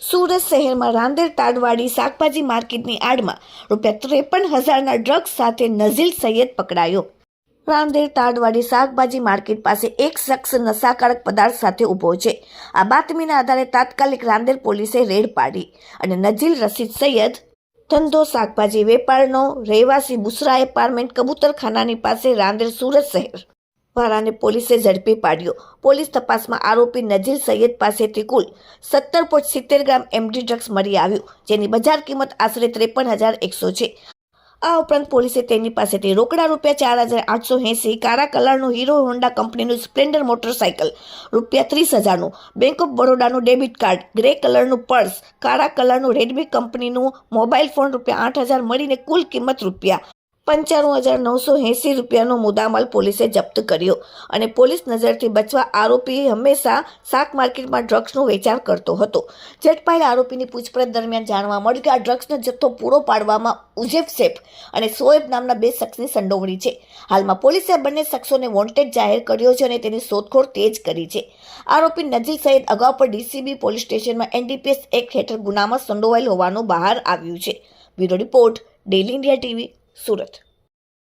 સુરત શહેરમાં રાંદેર તાડવાડી શાકભાજી માર્કેટની આડમાં ₹53,000ના ડ્રગ્સ સાથે નઝીલ સૈયદ પકડાયો। રાંદેર તાડવાડી શાકભાજી માર્કેટ પાસે એક શખ્સ નશાકારક પદાર્થ સાથે ઊભો છે। આ બાતમીના આધારે તાત્કાલિક રાંદેર પોલીસે રેડ પાડી અને નઝીલ રશીદ સૈયદ ધંધો શાકભાજી વેપારનો રહેવાસી બુસરા એપાર્ટમેન્ટ કબૂતરખાનાની પાસે રાંદેર સુરત શહેર વાળાને પોલીસે ઝડપી પાડ્યો। પોલીસ તપાસમાં આરોપી નઝીલ સૈયદ પાસેથી કુલ 17.70 ગ્રામ એમડી ડ્રગ્સ મળી આવ્યું, જેની બજાર કિંમત આશરે 53,100 છે। આ ઉપરાંત પોલીસે તેની પાસેથી રોકડા ₹4,880, કાળા કલરનું હીરો હોન્ડા કંપનીનું સ્પ્લેન્ડર મોટરસાઇકલ ₹30,000નું, બેંક ઓફ બરોડાનું ડેબિટ કાર્ડ, ગ્રે કલરનું પર્સ, કાળા કલરનું રેડમી કંપનીનું મોબાઈલ ફોન ₹8,000 મળીને કુલ કિંમત ₹95,980નો મુદ્દામાલ પોલીસે જપ્ત કર્યો અને પોલીસ નજરથી બચવા આરોપી હંમેશા શાક માર્કેટમાં ડ્રગ્સનું વેચાણ કરતો હતો। ઝડપાયેલ આરોપીની પૂછપરછ દરમિયાન જાણવા મળ્યું કે આ ડ્રગ્સનો જથ્થો પૂરો પાડવામાં ઉઝેફ શેખ અને શોએબ નામના 2 શખ્સની સંડોવણી છે। હાલમાં પોલીસે બંને શખ્સોને વોન્ટેડ જાહેર કર્યો છે અને તેની શોધખોળ તેજ કરી છે। આરોપી નઝીલ સૈયદ અગાઉ પણ ડીસીબી પોલીસ સ્ટેશનમાં NDPS એક્ટ હેઠળ ગુનામાં સંડોવાયેલ હોવાનું બહાર આવ્યું છે। Bureau report, daily India TV, Surat.